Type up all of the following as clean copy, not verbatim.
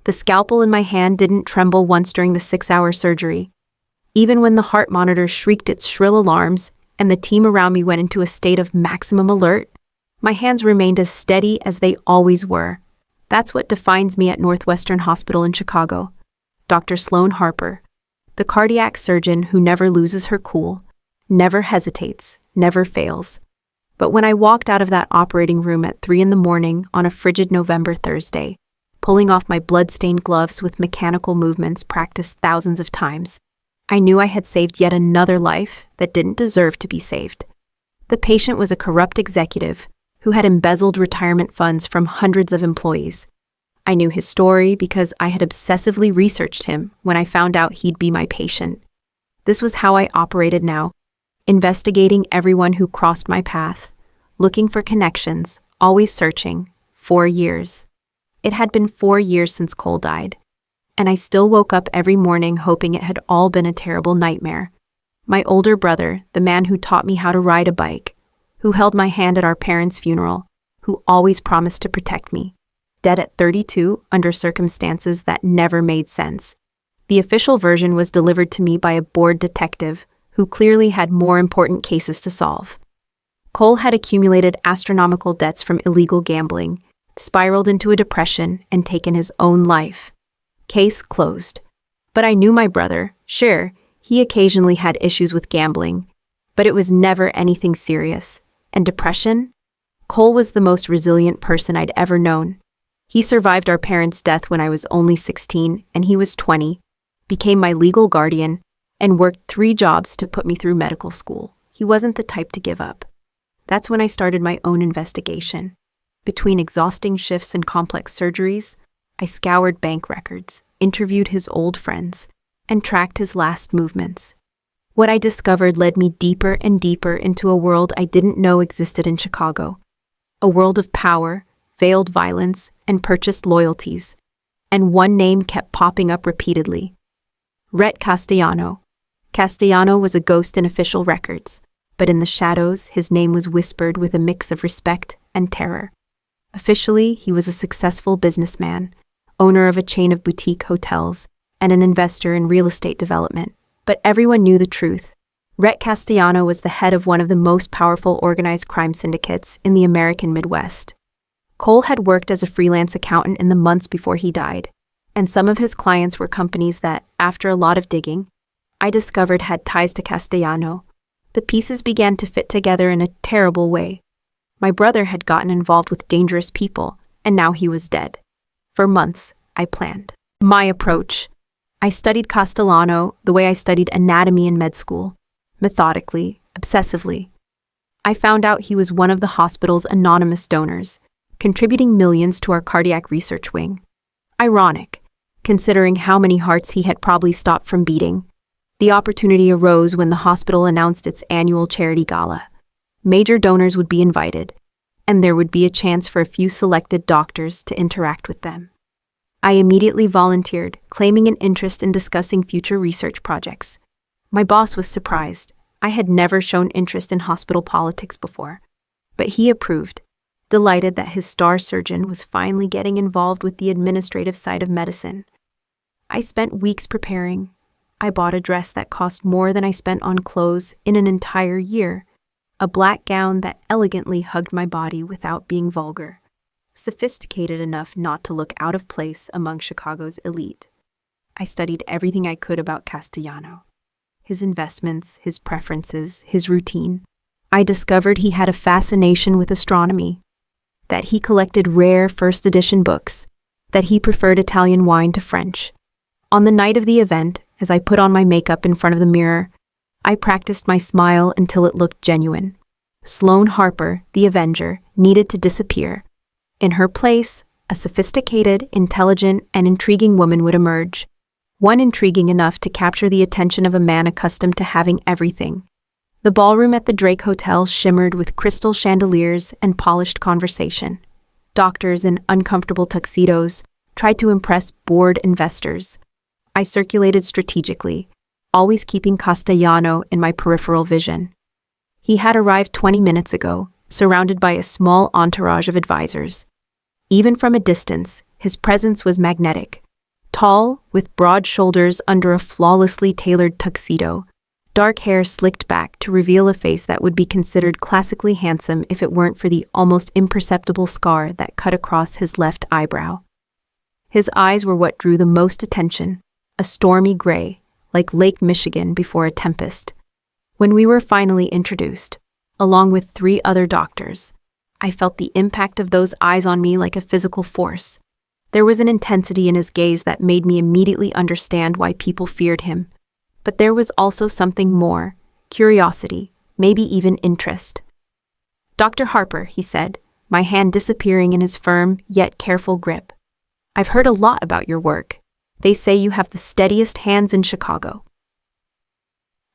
The scalpel in my hand didn't tremble once during the 6-hour surgery. Even when the heart monitor shrieked its shrill alarms and the team around me went into a state of maximum alert, my hands remained as steady as they always were. That's what defines me at Northwestern Hospital in Chicago. Dr. Sloan Harper, the cardiac surgeon who never loses her cool, never hesitates, never fails. But when I walked out of that operating room at 3 a.m. on a frigid November Thursday, pulling off my blood-stained gloves with mechanical movements practiced thousands of times, I knew I had saved yet another life that didn't deserve to be saved. The patient was a corrupt executive who had embezzled retirement funds from hundreds of employees. I knew his story because I had obsessively researched him when I found out he'd be my patient. This was how I operated now, investigating everyone who crossed my path, looking for connections, always searching. 4 years. It had been 4 years since Cole died, and I still woke up every morning hoping it had all been a terrible nightmare. My older brother, the man who taught me how to ride a bike, who held my hand at our parents' funeral, who always promised to protect me, dead at 32 under circumstances that never made sense. The official version was delivered to me by a bored detective who clearly had more important cases to solve. Cole had accumulated astronomical debts from illegal gambling, spiraled into a depression, and taken his own life. Case closed. But I knew my brother. Sure, he occasionally had issues with gambling, but it was never anything serious. And depression? Cole was the most resilient person I'd ever known. He survived our parents' death when I was only 16 and he was 20, became my legal guardian, and worked 3 jobs to put me through medical school. He wasn't the type to give up. That's when I started my own investigation. Between exhausting shifts and complex surgeries, I scoured bank records, interviewed his old friends, and tracked his last movements. What I discovered led me deeper and deeper into a world I didn't know existed in Chicago. A world of power, veiled violence, and purchased loyalties. And one name kept popping up repeatedly. Rhett Castellano. Castellano was a ghost in official records, but in the shadows, his name was whispered with a mix of respect and terror. Officially, he was a successful businessman, owner of a chain of boutique hotels, and an investor in real estate development. But everyone knew the truth. Rhett Castellano was the head of one of the most powerful organized crime syndicates in the American Midwest. Cole had worked as a freelance accountant in the months before he died, and some of his clients were companies that, after a lot of digging, I discovered had ties to Castellano. The pieces began to fit together in a terrible way. My brother had gotten involved with dangerous people, and now he was dead. For months, I planned my approach. I studied Castellano the way I studied anatomy in med school, methodically, obsessively. I found out he was one of the hospital's anonymous donors, contributing millions to our cardiac research wing. Ironic, considering how many hearts he had probably stopped from beating. The opportunity arose when the hospital announced its annual charity gala. Major donors would be invited, and there would be a chance for a few selected doctors to interact with them. I immediately volunteered, claiming an interest in discussing future research projects. My boss was surprised. I had never shown interest in hospital politics before, but he approved, delighted that his star surgeon was finally getting involved with the administrative side of medicine. I spent weeks preparing. I bought a dress that cost more than I spent on clothes in an entire year, a black gown that elegantly hugged my body without being vulgar, sophisticated enough not to look out of place among Chicago's elite. I studied everything I could about Castellano. His investments, his preferences, his routine. I discovered he had a fascination with astronomy, that he collected rare first edition books, that he preferred Italian wine to French. On the night of the event, as I put on my makeup in front of the mirror, I practiced my smile until it looked genuine. Sloan Harper, the Avenger, needed to disappear. In her place, a sophisticated, intelligent, and intriguing woman would emerge. One intriguing enough to capture the attention of a man accustomed to having everything. The ballroom at the Drake Hotel shimmered with crystal chandeliers and polished conversation. Doctors in uncomfortable tuxedos tried to impress bored investors. I circulated strategically, always keeping Castellano in my peripheral vision. He had arrived 20 minutes ago, surrounded by a small entourage of advisors. Even from a distance, his presence was magnetic, Tall, with broad shoulders under a flawlessly tailored tuxedo, dark hair slicked back to reveal a face that would be considered classically handsome if it weren't for the almost imperceptible scar that cut across his left eyebrow. His eyes were what drew the most attention, a stormy gray, like Lake Michigan before a tempest. When we were finally introduced, along with 3 other doctors, I felt the impact of those eyes on me like a physical force. There was an intensity in his gaze that made me immediately understand why people feared him. But there was also something more, curiosity, maybe even interest. "Dr. Harper," he said, my hand disappearing in his firm yet careful grip. "I've heard a lot about your work. They say you have the steadiest hands in Chicago."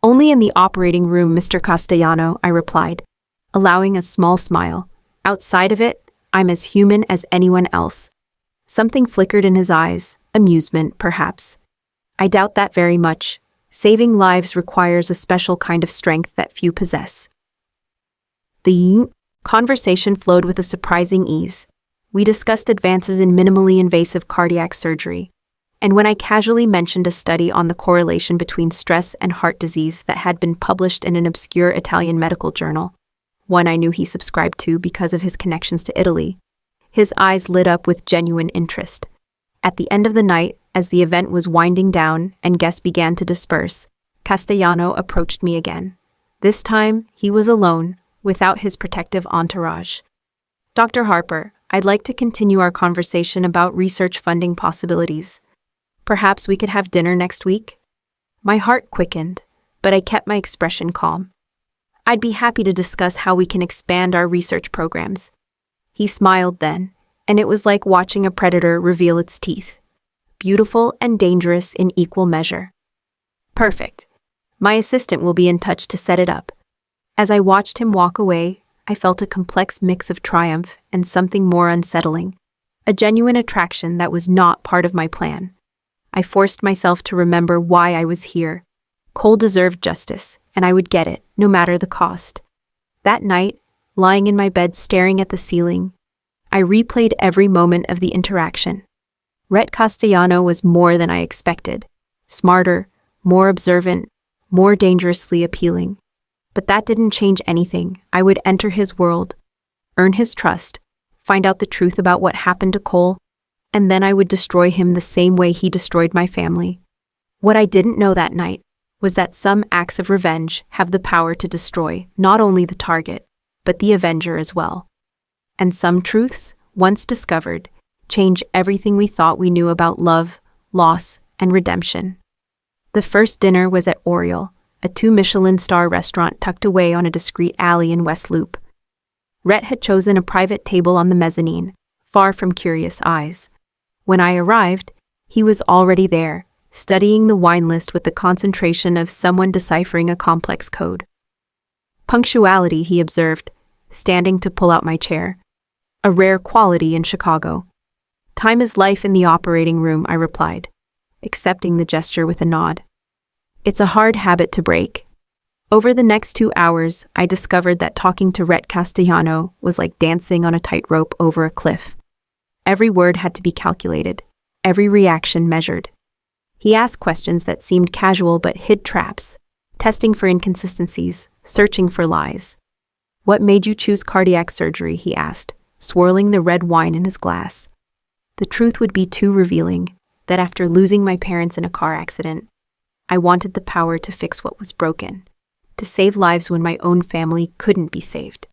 "Only in the operating room, Mr. Castellano," I replied, allowing a small smile. "Outside of it, I'm as human as anyone else." Something flickered in his eyes, amusement, perhaps. "I doubt that very much. Saving lives requires a special kind of strength that few possess." The conversation flowed with a surprising ease. We discussed advances in minimally invasive cardiac surgery, and when I casually mentioned a study on the correlation between stress and heart disease that had been published in an obscure Italian medical journal, one I knew he subscribed to because of his connections to Italy, his eyes lit up with genuine interest. At the end of the night, as the event was winding down and guests began to disperse, Castellano approached me again. This time, he was alone, without his protective entourage. "Dr. Harper, I'd like to continue our conversation about research funding possibilities. Perhaps we could have dinner next week?" My heart quickened, but I kept my expression calm. "I'd be happy to discuss how we can expand our research programs." He smiled then, and it was like watching a predator reveal its teeth. Beautiful and dangerous in equal measure. "Perfect. My assistant will be in touch to set it up." As I watched him walk away, I felt a complex mix of triumph and something more unsettling, a genuine attraction that was not part of my plan. I forced myself to remember why I was here. Cole deserved justice, and I would get it, no matter the cost. That night, lying in my bed staring at the ceiling, I replayed every moment of the interaction. Rhett Castellano was more than I expected. Smarter, more observant, more dangerously appealing. But that didn't change anything. I would enter his world, earn his trust, find out the truth about what happened to Cole, and then I would destroy him the same way he destroyed my family. What I didn't know that night was that some acts of revenge have the power to destroy not only the target, but the avenger as well. And some truths, once discovered, change everything we thought we knew about love, loss, and redemption. The first dinner was at Oriole, a 2-Michelin-star restaurant tucked away on a discreet alley in West Loop. Rhett had chosen a private table on the mezzanine, far from curious eyes. When I arrived, he was already there, studying the wine list with the concentration of someone deciphering a complex code. "Punctuality," he observed, standing to pull out my chair. "A rare quality in Chicago." "Time is life in the operating room," I replied, accepting the gesture with a nod. "It's a hard habit to break." Over the next 2 hours, I discovered that talking to Rhett Castellano was like dancing on a tightrope over a cliff. Every word had to be calculated, every reaction measured. He asked questions that seemed casual but hid traps, testing for inconsistencies, searching for lies. "What made you choose cardiac surgery?" he asked, swirling the red wine in his glass. The truth would be too revealing, that after losing my parents in a car accident, I wanted the power to fix what was broken, to save lives when my own family couldn't be saved.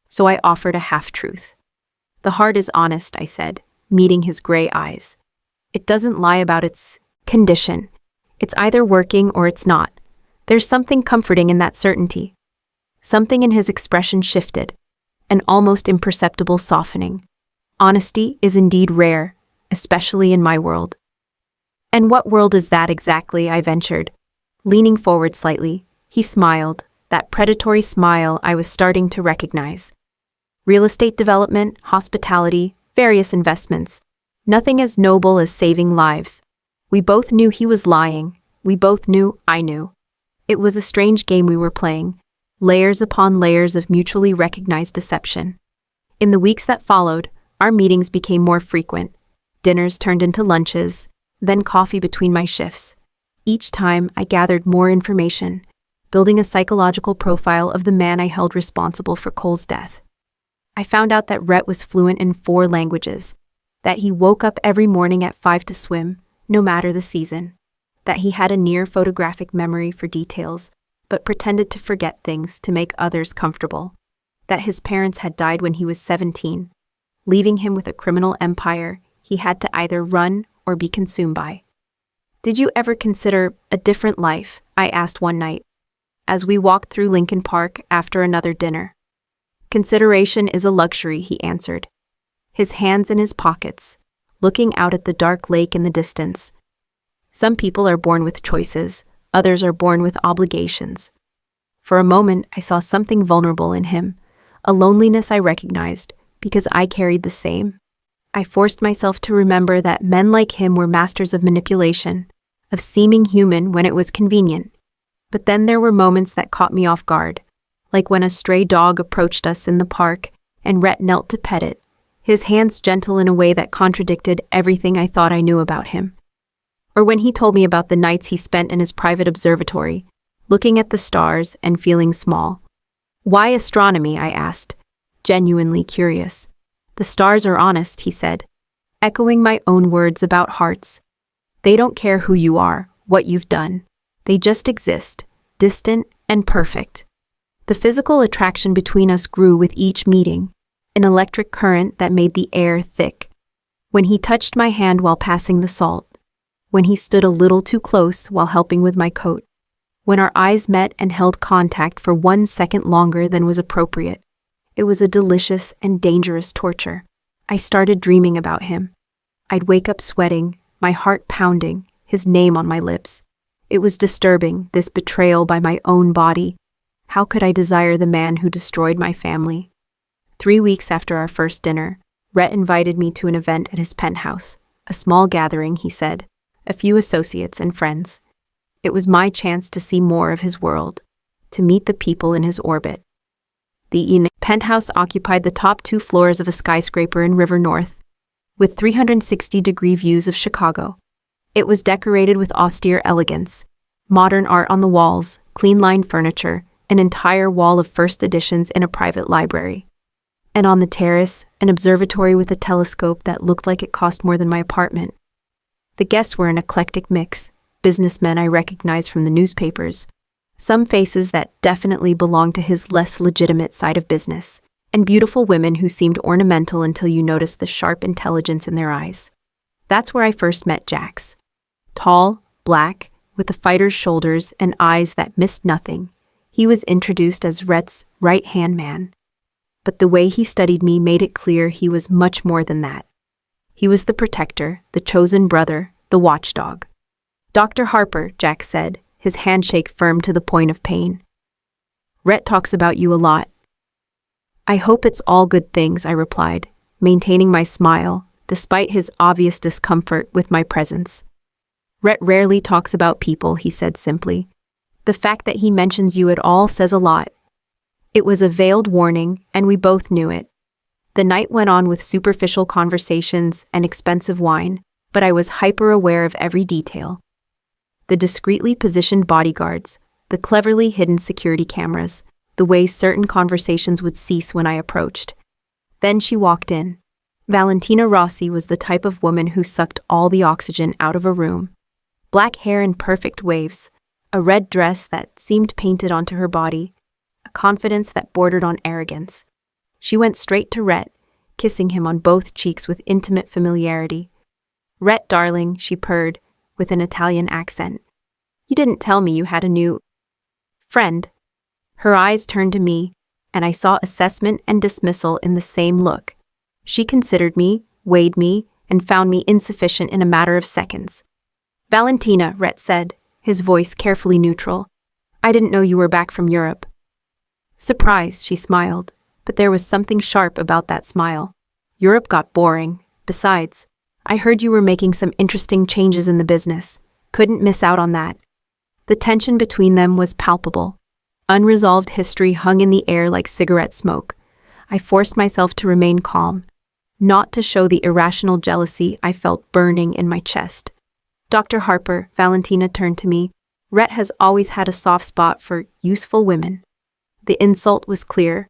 So I offered a half-truth. "The heart is honest," I said, meeting his gray eyes. "It doesn't lie about its condition. It's either working or it's not. There's something comforting in that certainty." Something in his expression shifted, an almost imperceptible softening. Honesty is indeed rare, especially in my world. "And what world is that exactly?" I ventured. Leaning forward slightly, he smiled, that predatory smile I was starting to recognize. "Real estate development, hospitality, various investments. Nothing as noble as saving lives." We both knew he was lying. We both knew I knew. It was a strange game we were playing, layers upon layers of mutually recognized deception. In the weeks that followed, our meetings became more frequent. Dinners turned into lunches, then coffee between my shifts. Each time, I gathered more information, building a psychological profile of the man I held responsible for Cole's death. I found out that Rhett was fluent in 4 languages, that he woke up every morning at 5 to swim, no matter the season, that he had a near photographic memory for details, but pretended to forget things to make others comfortable, that his parents had died when he was 17, leaving him with a criminal empire he had to either run or be consumed by. "Did you ever consider a different life?" I asked one night, as we walked through Lincoln Park after another dinner. "Consideration is a luxury," he answered, his hands in his pockets, looking out at the dark lake in the distance. "Some people are born with choices, others are born with obligations." For a moment, I saw something vulnerable in him, a loneliness I recognized, because I carried the same. I forced myself to remember that men like him were masters of manipulation, of seeming human when it was convenient. But then there were moments that caught me off guard, like when a stray dog approached us in the park and Rhett knelt to pet it, his hands gentle in a way that contradicted everything I thought I knew about him. Or when he told me about the nights he spent in his private observatory, looking at the stars and feeling small. "Why astronomy?" I asked, genuinely curious. "The stars are honest," he said, echoing my own words about hearts. "They don't care who you are, what you've done. They just exist, distant and perfect." The physical attraction between us grew with each meeting, an electric current that made the air thick. When he touched my hand while passing the salt, when he stood a little too close while helping with my coat, when our eyes met and held contact for 1 second longer than was appropriate, it was a delicious and dangerous torture. I started dreaming about him. I'd wake up sweating, my heart pounding, his name on my lips. It was disturbing, this betrayal by my own body. How could I desire the man who destroyed my family? 3 weeks after our first dinner, Rhett invited me to an event at his penthouse. A small gathering, he said, a few associates and friends. It was my chance to see more of his world, to meet the people in his orbit. The penthouse occupied the top 2 floors of a skyscraper in River North, with 360-degree views of Chicago. It was decorated with austere elegance, modern art on the walls, clean-lined furniture, an entire wall of first editions in a private library. And on the terrace, an observatory with a telescope that looked like it cost more than my apartment. The guests were an eclectic mix, businessmen I recognized from the newspapers, some faces that definitely belonged to his less legitimate side of business, and beautiful women who seemed ornamental until you noticed the sharp intelligence in their eyes. That's where I first met Jax. Tall, black, with a fighter's shoulders and eyes that missed nothing, he was introduced as Rhett's right-hand man. But the way he studied me made it clear he was much more than that. He was the protector, the chosen brother, the watchdog. "Dr. Harper," Jack said, his handshake firm to the point of pain. "Rhett talks about you a lot." "I hope it's all good things," I replied, maintaining my smile, despite his obvious discomfort with my presence. "Rhett rarely talks about people," he said simply. "The fact that he mentions you at all says a lot." It was a veiled warning, and we both knew it. The night went on with superficial conversations and expensive wine, but I was hyper-aware of every detail. The discreetly positioned bodyguards, the cleverly hidden security cameras, the way certain conversations would cease when I approached. Then she walked in. Valentina Rossi was the type of woman who sucked all the oxygen out of a room. Black hair in perfect waves, a red dress that seemed painted onto her body, a confidence that bordered on arrogance. She went straight to Rhett, kissing him on both cheeks with intimate familiarity. "Rhett, darling," she purred, with an Italian accent. "You didn't tell me you had a new friend." Her eyes turned to me, and I saw assessment and dismissal in the same look. She considered me, weighed me, and found me insufficient in a matter of seconds. "Valentina," Rhett said, his voice carefully neutral. "I didn't know you were back from Europe." "Surprise," she smiled, but there was something sharp about that smile. "Europe got boring. Besides, I heard you were making some interesting changes in the business. Couldn't miss out on that." The tension between them was palpable. Unresolved history hung in the air like cigarette smoke. I forced myself to remain calm, not to show the irrational jealousy I felt burning in my chest. Dr. Harper, Valentina turned to me. Rhett has always had a soft spot for useful women. The insult was clear.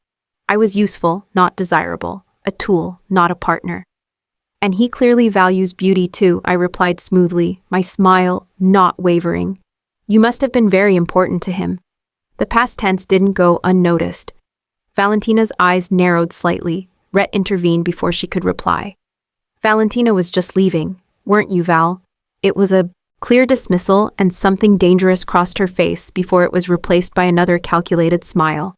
I was useful, not desirable, a tool, not a partner. And he clearly values beauty too, I replied smoothly, my smile not wavering. You must have been very important to him. The past tense didn't go unnoticed. Valentina's eyes narrowed slightly. Rhett intervened before she could reply. Valentina was just leaving, weren't you, Val? It was a clear dismissal, and something dangerous crossed her face before it was replaced by another calculated smile.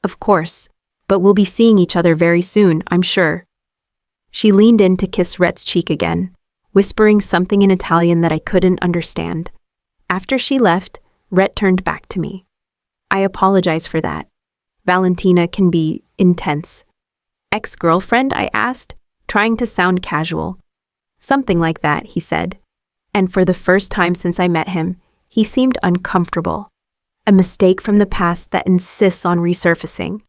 Of course, but we'll be seeing each other very soon, I'm sure. She leaned in to kiss Rhett's cheek again, whispering something in Italian that I couldn't understand. After she left, Rhett turned back to me. I apologize for that. Valentina can be intense. Ex-girlfriend, I asked, trying to sound casual. Something like that, he said. And for the first time since I met him, he seemed uncomfortable. A mistake from the past that insists on resurfacing.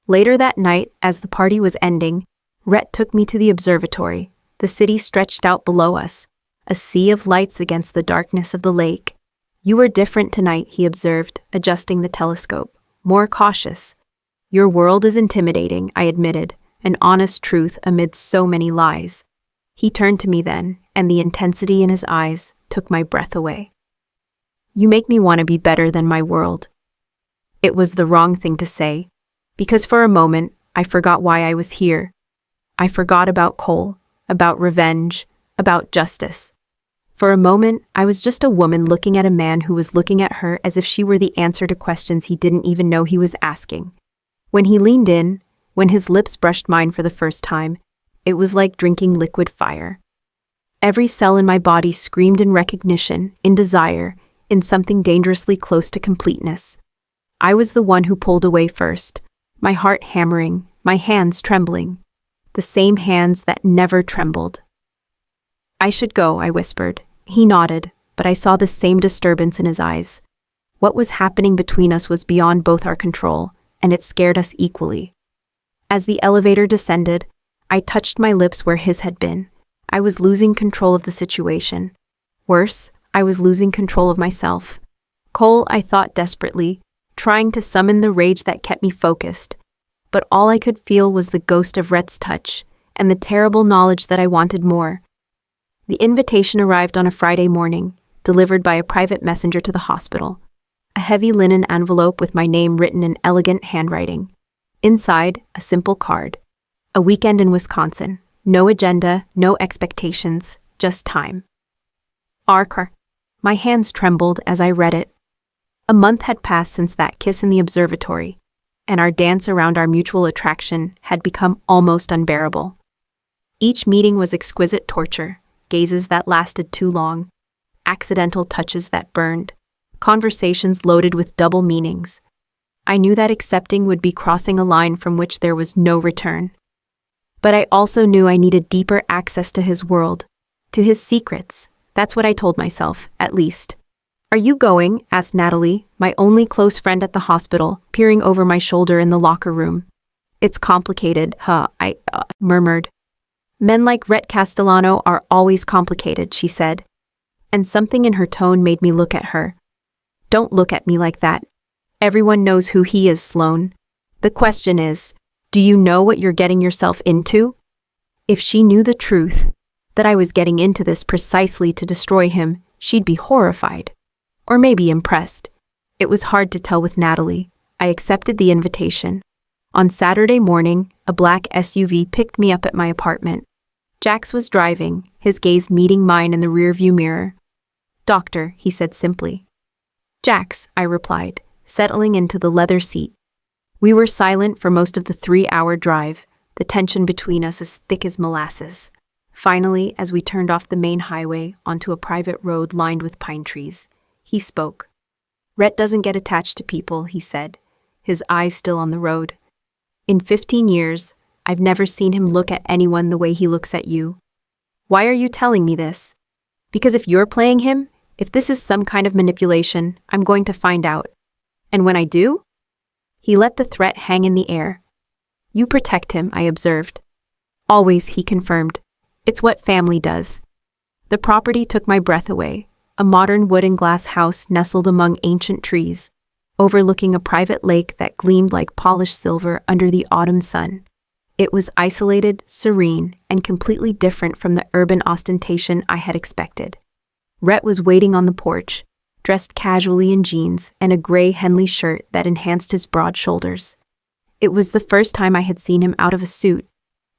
Later that night, as the party was ending, Rhett took me to the observatory. The city stretched out below us, a sea of lights against the darkness of the lake. You were different tonight, he observed, adjusting the telescope. More cautious. Your world is intimidating, I admitted, an honest truth amid so many lies. He turned to me then, and the intensity in his eyes took my breath away. You make me want to be better than my world. It was the wrong thing to say, because for a moment, I forgot why I was here. I forgot about Cole, about revenge, about justice. For a moment, I was just a woman looking at a man who was looking at her as if she were the answer to questions he didn't even know he was asking. When he leaned in, when his lips brushed mine for the first time, it was like drinking liquid fire. Every cell in my body screamed in recognition, in desire, in something dangerously close to completeness. I was the one who pulled away first, my heart hammering, my hands trembling. The same hands that never trembled. I should go, I whispered. He nodded, but I saw the same disturbance in his eyes. What was happening between us was beyond both our control, and it scared us equally. As the elevator descended, I touched my lips where his had been. I was losing control of the situation. Worse, I was losing control of myself. Cole, I thought desperately, trying to summon the rage that kept me focused. But all I could feel was the ghost of Rhett's touch, and the terrible knowledge that I wanted more. The invitation arrived on a Friday morning, delivered by a private messenger to the hospital. A heavy linen envelope with my name written in elegant handwriting. Inside, a simple card. A weekend in Wisconsin. No agenda, no expectations, just time. My hands trembled as I read it. A month had passed since that kiss in the observatory, and our dance around our mutual attraction had become almost unbearable. Each meeting was exquisite torture, gazes that lasted too long, accidental touches that burned, conversations loaded with double meanings. I knew that accepting would be crossing a line from which there was no return. But I also knew I needed deeper access to his world, to his secrets. That's what I told myself, at least. Are you going? Asked Natalie, my only close friend at the hospital, peering over my shoulder in the locker room. It's complicated, I murmured. Men like Rhett Castellano are always complicated, she said. And something in her tone made me look at her. Don't look at me like that. Everyone knows who he is, Sloane. The question is, do you know what you're getting yourself into? If she knew the truth, that I was getting into this precisely to destroy him, she'd be horrified. Or maybe impressed. It was hard to tell with Natalie. I accepted the invitation. On Saturday morning, a black SUV picked me up at my apartment. Jax was driving, his gaze meeting mine in the rearview mirror. Doctor, he said simply. Jax, I replied, settling into the leather seat. We were silent for most of the 3-hour drive, the tension between us as thick as molasses. Finally, as we turned off the main highway onto a private road lined with pine trees, he spoke. Rhett doesn't get attached to people, he said, his eyes still on the road. In 15 years, I've never seen him look at anyone the way he looks at you. Why are you telling me this? Because if you're playing him, if this is some kind of manipulation, I'm going to find out. And when I do? He let the threat hang in the air. You protect him, I observed. Always, he confirmed. It's what family does. The property took my breath away, a modern wood and glass house nestled among ancient trees, overlooking a private lake that gleamed like polished silver under the autumn sun. It was isolated, serene, and completely different from the urban ostentation I had expected. Rhett was waiting on the porch, dressed casually in jeans and a gray Henley shirt that enhanced his broad shoulders. It was the first time I had seen him out of a suit,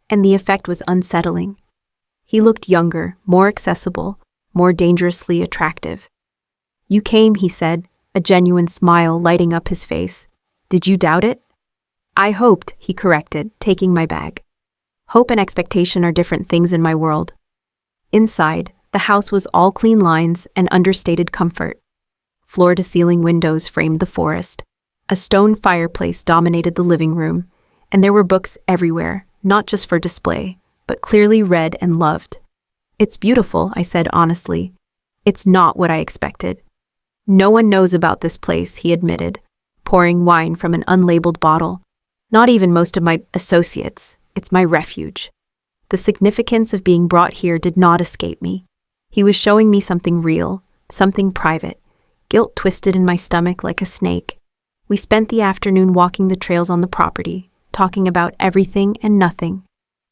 and the effect was unsettling. He looked younger, more accessible, more dangerously attractive. "You came," he said, a genuine smile lighting up his face. "Did you doubt it?" "I hoped," he corrected, taking my bag. Hope and expectation are different things in my world. Inside, the house was all clean lines and understated comfort. Floor-to-ceiling windows framed the forest. A stone fireplace dominated the living room, and there were books everywhere, not just for display, but clearly read and loved. "It's beautiful," I said honestly. "It's not what I expected." "No one knows about this place," he admitted, pouring wine from an unlabeled bottle. "Not even most of my associates. It's my refuge." The significance of being brought here did not escape me. He was showing me something real, something private. Guilt twisted in my stomach like a snake. We spent the afternoon walking the trails on the property, talking about everything and nothing.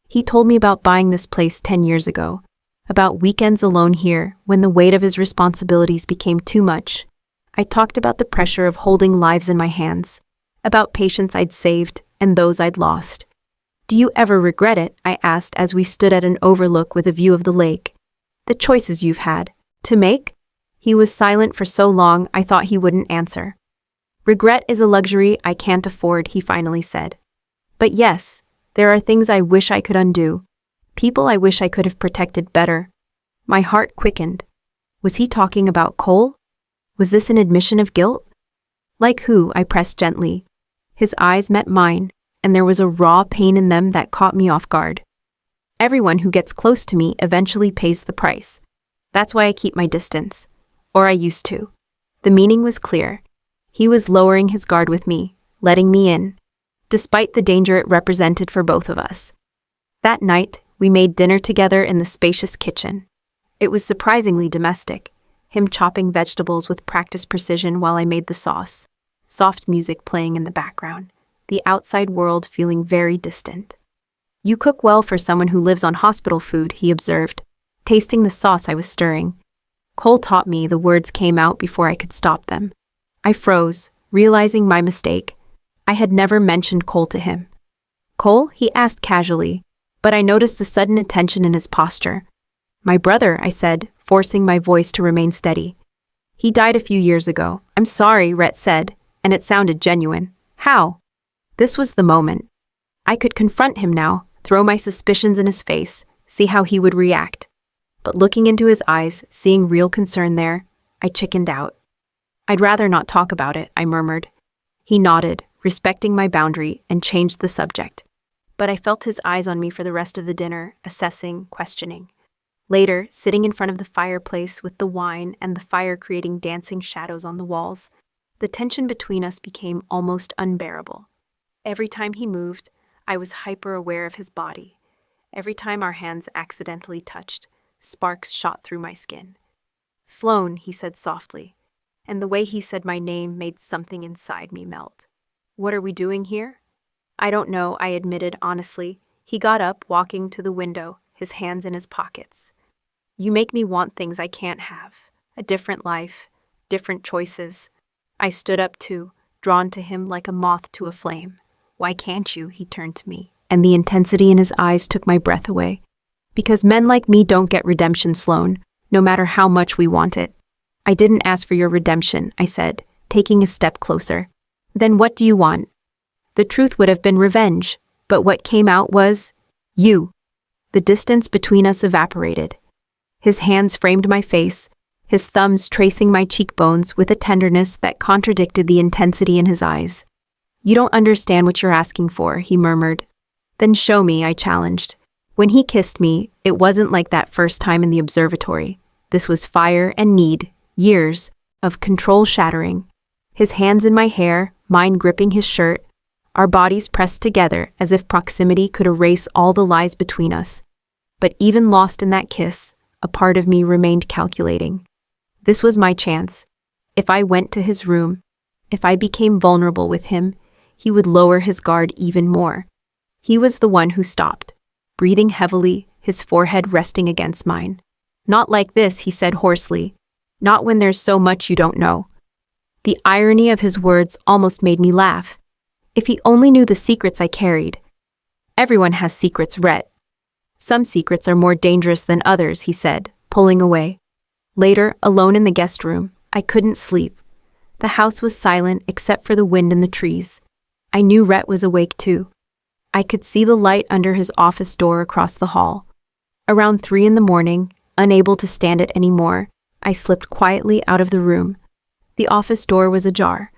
He told me about buying this place 10 years ago, about weekends alone here when the weight of his responsibilities became too much. I talked about the pressure of holding lives in my hands, about patients I'd saved and those I'd lost. "Do you ever regret it?" I asked as we stood at an overlook with a view of the lake. "The choices you've had to make?" He was silent for so long I thought he wouldn't answer. "Regret is a luxury I can't afford," he finally said. "But yes, there are things I wish I could undo, people I wish I could have protected better." My heart quickened. Was he talking about Cole? Was this an admission of guilt? "Like who?" I pressed gently. His eyes met mine, and there was a raw pain in them that caught me off guard. "Everyone who gets close to me eventually pays the price. That's why I keep my distance. Or I used to." The meaning was clear. He was lowering his guard with me, letting me in, despite the danger it represented for both of us. That night, we made dinner together in the spacious kitchen. It was surprisingly domestic, him chopping vegetables with practiced precision while I made the sauce, soft music playing in the background, the outside world feeling very distant. "You cook well for someone who lives on hospital food," he observed, tasting the sauce I was stirring. "Cole taught me," the words came out before I could stop them. I froze, realizing my mistake. I had never mentioned Cole to him. "Cole?" he asked casually, but I noticed the sudden attention in his posture. "My brother," I said, forcing my voice to remain steady. "He died a few years ago." "I'm sorry," Rhett said, and it sounded genuine. "How?" This was the moment. I could confront him now, throw my suspicions in his face, see how he would react. But looking into his eyes, seeing real concern there, I chickened out. "I'd rather not talk about it," I murmured. He nodded, respecting my boundary, and changed the subject. But I felt his eyes on me for the rest of the dinner, assessing, questioning. Later, sitting in front of the fireplace with the wine and the fire creating dancing shadows on the walls, the tension between us became almost unbearable. Every time he moved, I was hyper-aware of his body. Every time our hands accidentally touched, sparks shot through my skin. "Sloane," he said softly, and the way he said my name made something inside me melt. "What are we doing here?" "I don't know," I admitted honestly. He got up, walking to the window, his hands in his pockets. "You make me want things I can't have. A different life, different choices." I stood up too, drawn to him like a moth to a flame. "Why can't you?" He turned to me, and the intensity in his eyes took my breath away. "Because men like me don't get redemption, Sloane, no matter how much we want it." "I didn't ask for your redemption," I said, taking a step closer. "Then what do you want?" The truth would have been revenge, but what came out was, "You." The distance between us evaporated. His hands framed my face, his thumbs tracing my cheekbones with a tenderness that contradicted the intensity in his eyes. "You don't understand what you're asking for," he murmured. "Then show me," I challenged. When he kissed me, it wasn't like that first time in the observatory. This was fire and need, years of control shattering. His hands in my hair, mine gripping his shirt, our bodies pressed together as if proximity could erase all the lies between us. But even lost in that kiss, a part of me remained calculating. This was my chance. If I went to his room, if I became vulnerable with him, he would lower his guard even more. He was the one who stopped, breathing heavily, his forehead resting against mine. "Not like this," he said hoarsely. "Not when there's so much you don't know." The irony of his words almost made me laugh. If he only knew the secrets I carried. "Everyone has secrets, Rhett. Some secrets are more dangerous than others," he said, pulling away. Later, alone in the guest room, I couldn't sleep. The house was silent except for the wind in the trees. I knew Rhett was awake too. I could see the light under his office door across the hall. Around 3 a.m, unable to stand it anymore, I slipped quietly out of the room. The office door was ajar.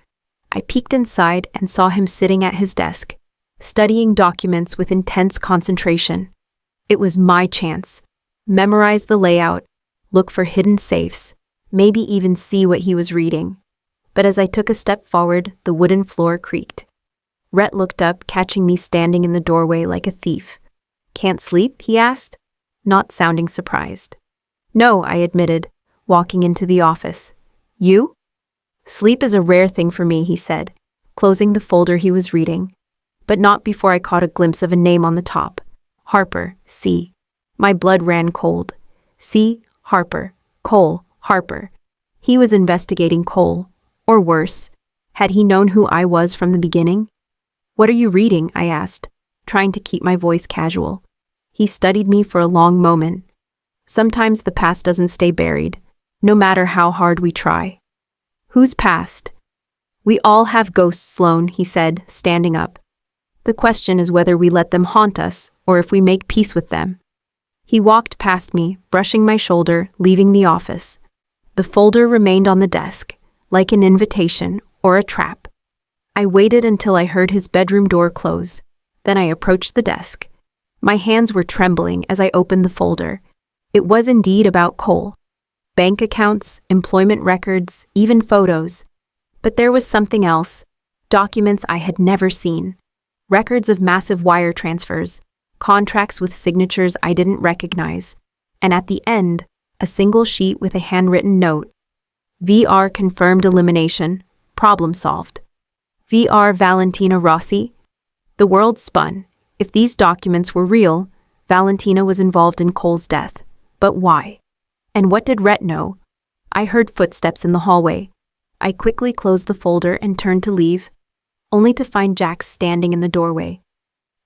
I peeked inside and saw him sitting at his desk, studying documents with intense concentration. It was my chance. Memorize the layout, look for hidden safes, maybe even see what he was reading. But as I took a step forward, the wooden floor creaked. Rhett looked up, catching me standing in the doorway like a thief. "Can't sleep?" he asked, not sounding surprised. "No," I admitted, walking into the office. "You?" "Sleep is a rare thing for me," he said, closing the folder he was reading. But not before I caught a glimpse of a name on the top. Harper, C. My blood ran cold. C. Harper. Cole. Harper. He was investigating Cole. Or worse, had he known who I was from the beginning? "What are you reading?" I asked, trying to keep my voice casual. He studied me for a long moment. Sometimes the past doesn't stay buried, no matter how hard we try. "Whose past?" "We all have ghosts, Sloan," he said, standing up. "The question is whether we let them haunt us or if we make peace with them." He walked past me, brushing my shoulder, leaving the office. The folder remained on the desk, like an invitation or a trap. I waited until I heard his bedroom door close. Then I approached the desk. My hands were trembling as I opened the folder. It was indeed about Cole. Bank accounts, employment records, even photos. But there was something else. Documents I had never seen. Records of massive wire transfers. Contracts with signatures I didn't recognize. And at the end, a single sheet with a handwritten note. VR confirmed elimination. Problem solved. VR Valentina Rossi. The world spun. If these documents were real, Valentina was involved in Cole's death. But why? And what did Rhett know? I heard footsteps in the hallway. I quickly closed the folder and turned to leave, only to find Jax standing in the doorway.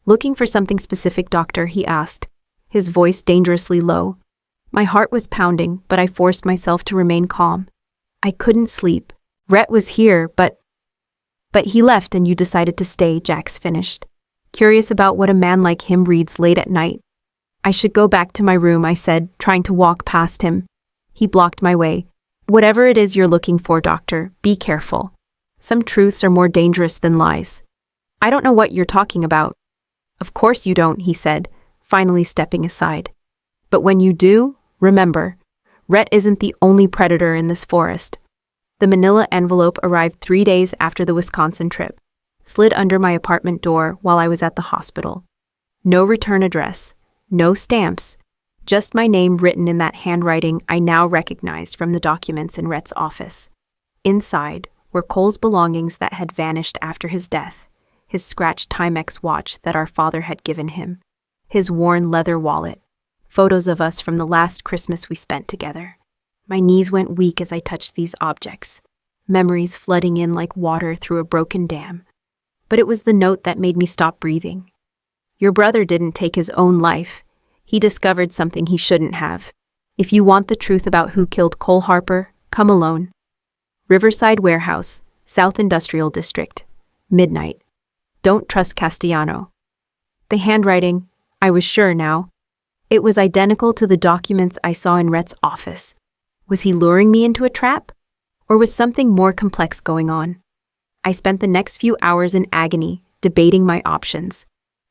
"Looking for something specific, doctor?" he asked, his voice dangerously low. My heart was pounding, but I forced myself to remain calm. I couldn't sleep. Rhett was here, but he left and you decided to stay, Jax finished. Curious about what a man like him reads late at night. "I should go back to my room," I said, trying to walk past him. He blocked my way. "Whatever it is you're looking for, doctor, be careful. Some truths are more dangerous than lies." "I don't know what you're talking about." "Of course you don't," he said, finally stepping aside. "But when you do, remember, Rhett isn't the only predator in this forest." The manila envelope arrived 3 days after the Wisconsin trip, slid under my apartment door while I was at the hospital. No return address, no stamps, just my name written in that handwriting I now recognized from the documents in Rhett's office. Inside were Cole's belongings that had vanished after his death, his scratched Timex watch that our father had given him, his worn leather wallet, photos of us from the last Christmas we spent together. My knees went weak as I touched these objects, memories flooding in like water through a broken dam. But it was the note that made me stop breathing. "Your brother didn't take his own life. He discovered something he shouldn't have. If you want the truth about who killed Cole Harper, come alone. Riverside Warehouse, South Industrial District. Midnight. Don't trust Castellano." The handwriting, I was sure now. It was identical to the documents I saw in Rhett's office. Was he luring me into a trap? Or was something more complex going on? I spent the next few hours in agony, debating my options.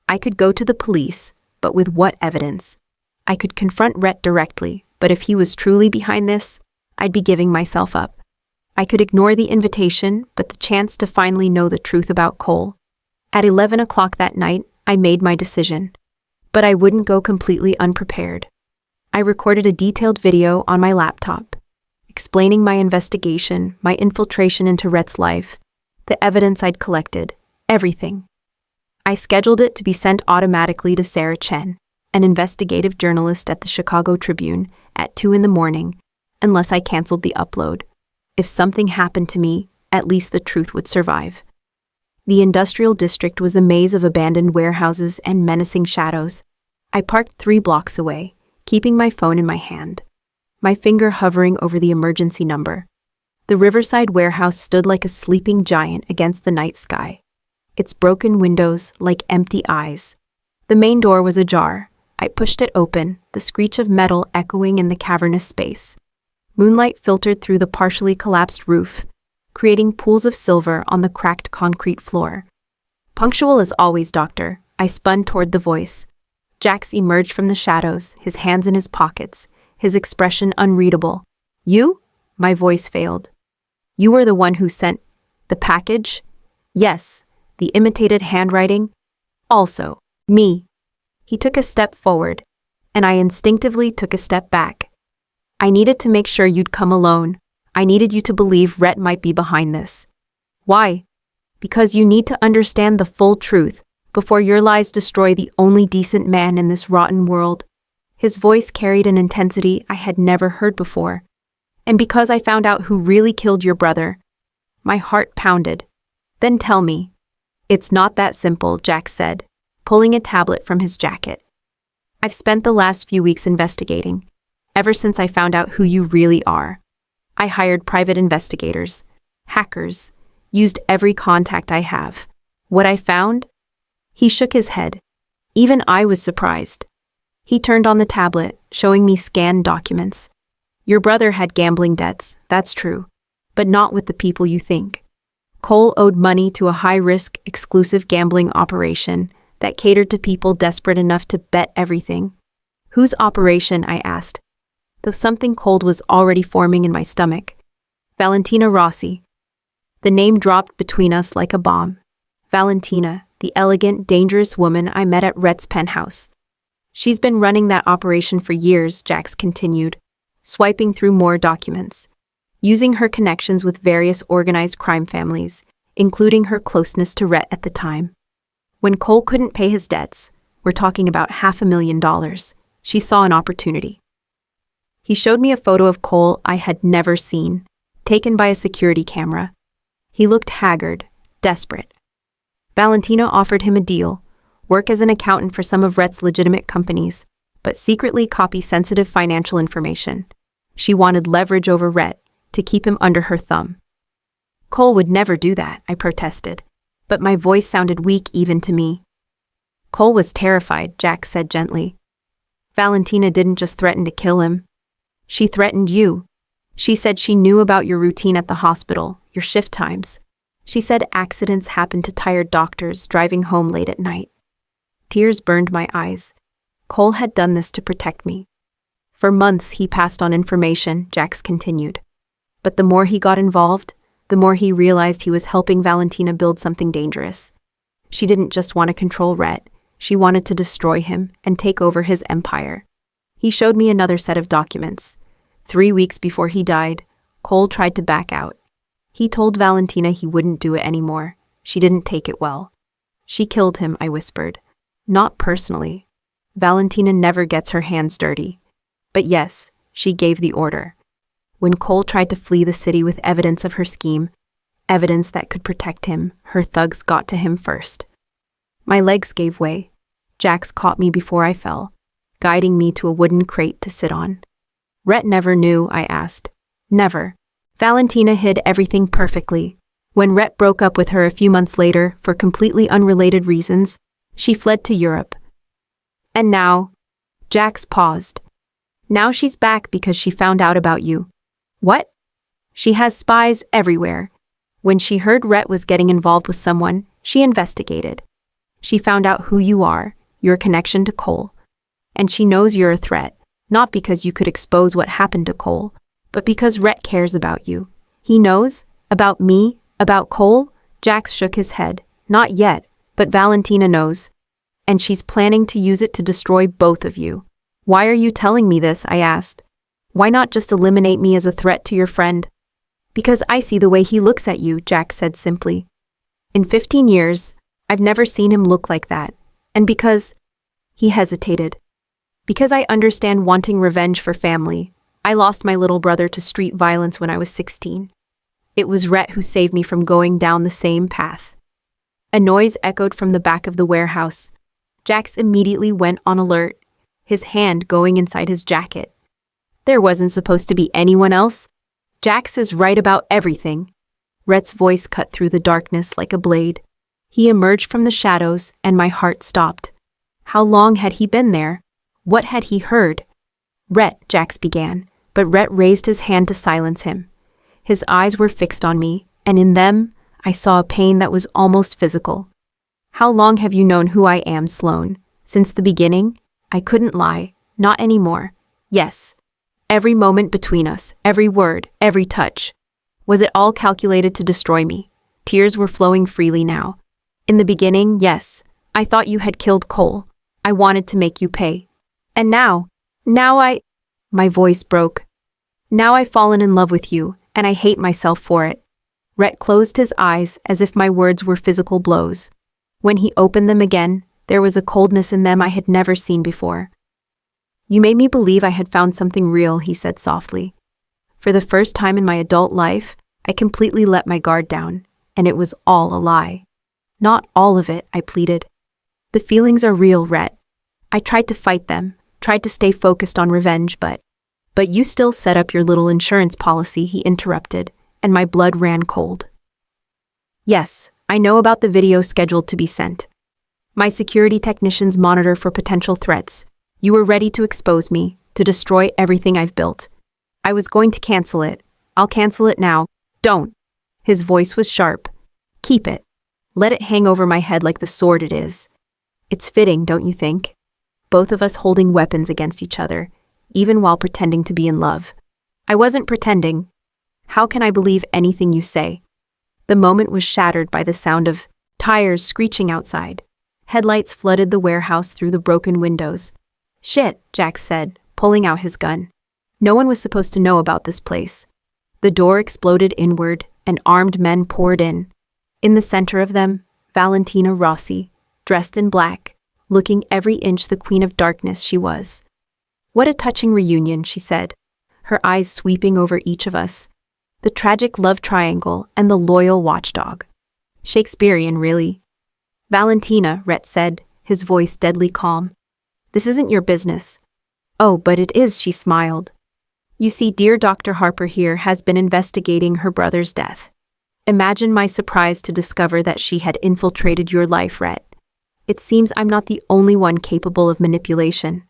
I could go to the police, but with what evidence? I could confront Rhett directly, but if he was truly behind this, I'd be giving myself up. I could ignore the invitation, but the chance to finally know the truth about Cole. At 11 o'clock that night, I made my decision. But I wouldn't go completely unprepared. I recorded a detailed video on my laptop, explaining my investigation, my infiltration into Rhett's life, the evidence I'd collected, everything. I scheduled it to be sent automatically to Sarah Chen, an investigative journalist at the Chicago Tribune, at 2 a.m, unless I canceled the upload. If something happened to me, at least the truth would survive. The industrial district was a maze of abandoned warehouses and menacing shadows. I parked 3 blocks away, keeping my phone in my hand, my finger hovering over the emergency number. The riverside warehouse stood like a sleeping giant against the night sky, its broken windows like empty eyes. The main door was ajar. I pushed it open, the screech of metal echoing in the cavernous space. Moonlight filtered through the partially collapsed roof, creating pools of silver on the cracked concrete floor. Punctual as always, Doctor. I spun toward the voice. Jax emerged from the shadows, his hands in his pockets, his expression unreadable. You? My voice failed. You were the one who sent the package? Yes. The imitated handwriting? Also, me. He took a step forward, and I instinctively took a step back. I needed to make sure you'd come alone. I needed you to believe Rhett might be behind this. Why? Because you need to understand the full truth before your lies destroy the only decent man in this rotten world. His voice carried an intensity I had never heard before. And because I found out who really killed your brother, my heart pounded. Then tell me. It's not that simple, Jack said, pulling a tablet from his jacket. I've spent the last few weeks investigating, ever since I found out who you really are. I hired private investigators, hackers, used every contact I have. What I found? He shook his head. Even I was surprised. He turned on the tablet, showing me scanned documents. Your brother had gambling debts, that's true, but not with the people you think. Cole owed money to a high-risk, exclusive gambling operation that catered to people desperate enough to bet everything. Whose operation? I asked, though something cold was already forming in my stomach. Valentina Rossi. The name dropped between us like a bomb. Valentina, the elegant, dangerous woman I met at Rhett's penthouse. She's been running that operation for years, Jax continued, swiping through more documents, using her connections with various organized crime families, including her closeness to Rhett at the time. When Cole couldn't pay his debts, we're talking about $500,000, she saw an opportunity. He showed me a photo of Cole I had never seen, taken by a security camera. He looked haggard, desperate. Valentina offered him a deal, work as an accountant for some of Rhett's legitimate companies, but secretly copy sensitive financial information. She wanted leverage over Rhett to keep him under her thumb. Cole would never do that, I protested, but my voice sounded weak even to me. Cole was terrified, Jax said gently. Valentina didn't just threaten to kill him. She threatened you. She said she knew about your routine at the hospital, your shift times. She said accidents happened to tired doctors driving home late at night. Tears burned my eyes. Cole had done this to protect me. For months he passed on information, Jax continued. But the more he got involved, the more he realized he was helping Valentina build something dangerous. She didn't just want to control Rhett, she wanted to destroy him and take over his empire. He showed me another set of documents. 3 weeks before he died, Cole tried to back out. He told Valentina he wouldn't do it anymore. She didn't take it well. She killed him, I whispered. Not personally. Valentina never gets her hands dirty. But yes, she gave the order. When Cole tried to flee the city with evidence of her scheme, evidence that could protect him, her thugs got to him first. My legs gave way. Jax caught me before I fell, guiding me to a wooden crate to sit on. Rhett never knew, I asked. Never. Valentina hid everything perfectly. When Rhett broke up with her a few months later, for completely unrelated reasons, she fled to Europe. And now, Jax paused. Now she's back because she found out about you. What? She has spies everywhere. When she heard Rhett was getting involved with someone, she investigated. She found out who you are, your connection to Cole. And she knows you're a threat, not because you could expose what happened to Cole, but because Rhett cares about you. He knows? About me? About Cole? Jax shook his head. Not yet, but Valentina knows. And she's planning to use it to destroy both of you. Why are you telling me this? I asked. Why not just eliminate me as a threat to your friend? Because I see the way he looks at you, Jack said simply. In 15 years, I've never seen him look like that. And because... He hesitated. Because I understand wanting revenge for family. I lost my little brother to street violence when I was 16. It was Rhett who saved me from going down the same path. A noise echoed from the back of the warehouse. Jax immediately went on alert, his hand going inside his jacket. There wasn't supposed to be anyone else. Jax is right about everything. Rhett's voice cut through the darkness like a blade. He emerged from the shadows, and my heart stopped. How long had he been there? What had he heard? Rhett, Jax began, but Rhett raised his hand to silence him. His eyes were fixed on me, and in them, I saw a pain that was almost physical. How long have you known who I am, Sloane? Since the beginning? I couldn't lie. Not anymore. Yes. Every moment between us, every word, every touch. Was it all calculated to destroy me? Tears were flowing freely now. In the beginning, yes. I thought you had killed Cole. I wanted to make you pay. And now my voice broke. Now I've fallen in love with you, and I hate myself for it. Rhett closed his eyes as if my words were physical blows. When he opened them again, there was a coldness in them I had never seen before. You made me believe I had found something real, he said softly. For the first time in my adult life, I completely let my guard down, and it was all a lie. Not all of it, I pleaded. The feelings are real, Rhett. I tried to fight them, tried to stay focused on revenge, but you still set up your little insurance policy, he interrupted, and my blood ran cold. Yes, I know about the video scheduled to be sent. My security technicians monitor for potential threats. You were ready to expose me, to destroy everything I've built. I was going to cancel it. I'll cancel it now. Don't. His voice was sharp. Keep it. Let it hang over my head like the sword it is. It's fitting, don't you think? Both of us holding weapons against each other, even while pretending to be in love. I wasn't pretending. How can I believe anything you say? The moment was shattered by the sound of tires screeching outside. Headlights flooded the warehouse through the broken windows. Shit, Jack said, pulling out his gun. No one was supposed to know about this place. The door exploded inward, and armed men poured in. In the center of them, Valentina Rossi, dressed in black, looking every inch the queen of darkness she was. What a touching reunion, she said, her eyes sweeping over each of us. The tragic love triangle and the loyal watchdog. Shakespearean, really. Valentina, Rhett said, his voice deadly calm. This isn't your business. Oh, but it is, she smiled. You see, dear Dr. Harper here has been investigating her brother's death. Imagine my surprise to discover that she had infiltrated your life, Rhett. It seems I'm not the only one capable of manipulation.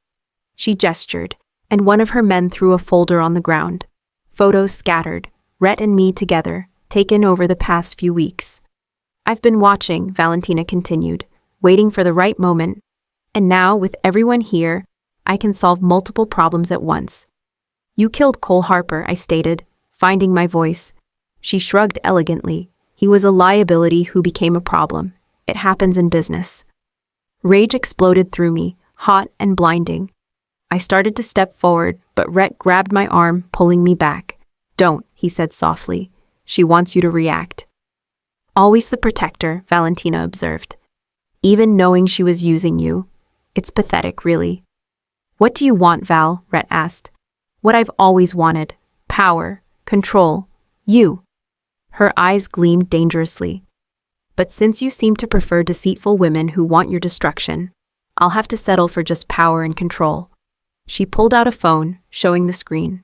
She gestured, and one of her men threw a folder on the ground. Photos scattered, Rhett and me together, taken over the past few weeks. I've been watching, Valentina continued, waiting for the right moment. And now, with everyone here, I can solve multiple problems at once. You killed Cole Harper, I stated, finding my voice. She shrugged elegantly. He was a liability who became a problem. It happens in business. Rage exploded through me, hot and blinding. I started to step forward, but Rhett grabbed my arm, pulling me back. Don't, he said softly. She wants you to react. Always the protector, Valentina observed. Even knowing she was using you. It's pathetic, really. What do you want, Val? Rhett asked. What I've always wanted. Power. Control. You. Her eyes gleamed dangerously. But since you seem to prefer deceitful women who want your destruction, I'll have to settle for just power and control. She pulled out a phone, showing the screen.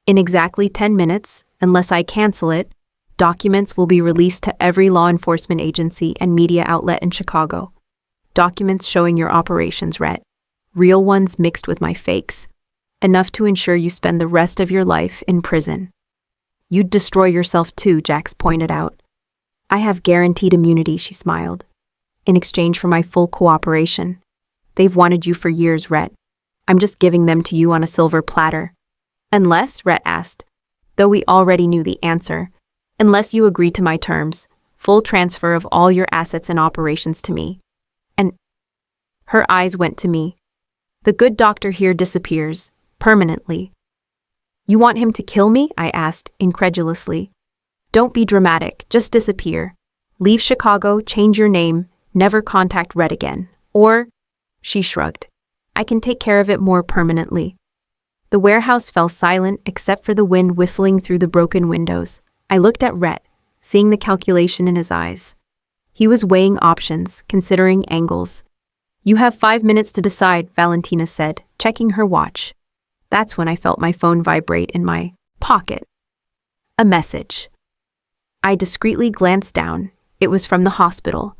In exactly 10 minutes, unless I cancel it, documents will be released to every law enforcement agency and media outlet in Chicago. Documents showing your operations, Rhett. Real ones mixed with my fakes. Enough to ensure you spend the rest of your life in prison. You'd destroy yourself too, Jax pointed out. I have guaranteed immunity, she smiled. In exchange for my full cooperation. They've wanted you for years, Rhett. I'm just giving them to you on a silver platter. Unless, Rhett asked, though we already knew the answer, unless you agree to my terms, full transfer of all your assets and operations to me. And her eyes went to me. The good doctor here disappears, permanently. You want him to kill me? I asked, incredulously. Don't be dramatic, just disappear. Leave Chicago, change your name, never contact Red again. Or, she shrugged, I can take care of it more permanently. The warehouse fell silent except for the wind whistling through the broken windows. I looked at Rhett, seeing the calculation in his eyes. He was weighing options, considering angles. You have 5 minutes to decide, Valentina said, checking her watch. That's when I felt my phone vibrate in my pocket. A message. I discreetly glanced down. It was from the hospital.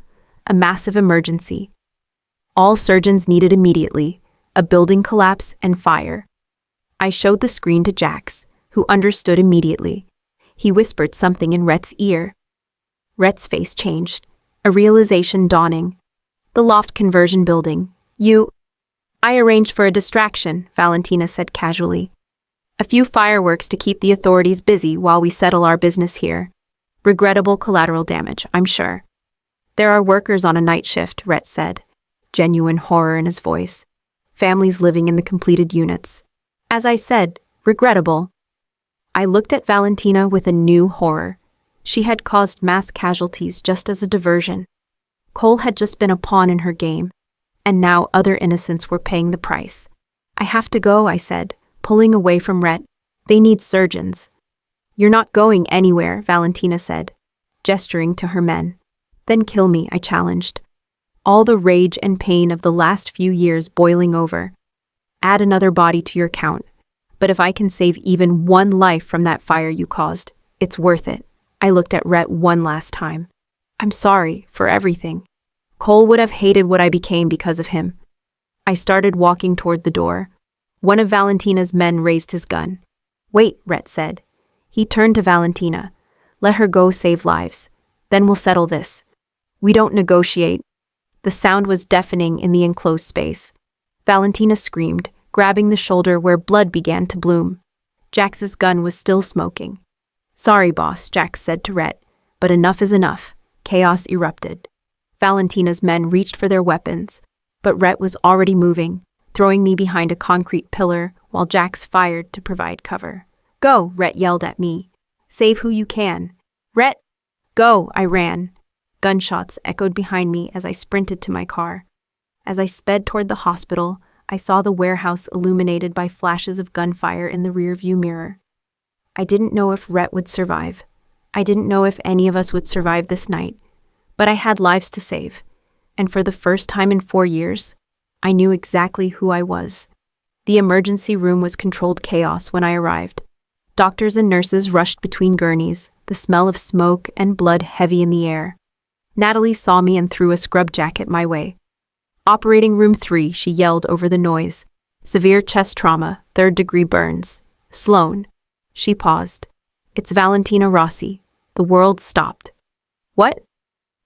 A massive emergency. All surgeons needed immediately. A building collapse and fire. I showed the screen to Jax, who understood immediately. He whispered something in Rhett's ear. Rhett's face changed, a realization dawning. The loft conversion building. I arranged for a distraction, Valentina said casually. A few fireworks to keep the authorities busy while we settle our business here. Regrettable collateral damage, I'm sure. There are workers on a night shift, Rhett said, genuine horror in his voice. Families living in the completed units. As I said, regrettable. I looked at Valentina with a new horror. She had caused mass casualties just as a diversion. Cole had just been a pawn in her game, and now other innocents were paying the price. I have to go, I said, pulling away from Rhett. They need surgeons. You're not going anywhere, Valentina said, gesturing to her men. Then kill me, I challenged. All the rage and pain of the last few years boiling over. Add another body to your count. But if I can save even one life from that fire you caused, it's worth it. I looked at Rhett one last time. I'm sorry for everything. Cole would have hated what I became because of him. I started walking toward the door. One of Valentina's men raised his gun. Wait, Rhett said. He turned to Valentina. Let her go save lives. Then we'll settle this. We don't negotiate. The sound was deafening in the enclosed space. Valentina screamed, grabbing the shoulder where blood began to bloom. Jax's gun was still smoking. Sorry, boss, Jax said to Rhett, but enough is enough. Chaos erupted. Valentina's men reached for their weapons, but Rhett was already moving, throwing me behind a concrete pillar while Jax fired to provide cover. Go, Rhett yelled at me. Save who you can. Rhett, go, I ran. Gunshots echoed behind me as I sprinted to my car. As I sped toward the hospital, I saw the warehouse illuminated by flashes of gunfire in the rearview mirror. I didn't know if Rhett would survive. I didn't know if any of us would survive this night, but I had lives to save, and for the first time in 4 years, I knew exactly who I was. The emergency room was controlled chaos when I arrived. Doctors and nurses rushed between gurneys, the smell of smoke and blood heavy in the air. Natalie saw me and threw a scrub jacket my way. Operating room 3, she yelled over the noise. Severe chest trauma, 3rd-degree burns. Sloan. She paused. It's Valentina Rossi. The world stopped. What?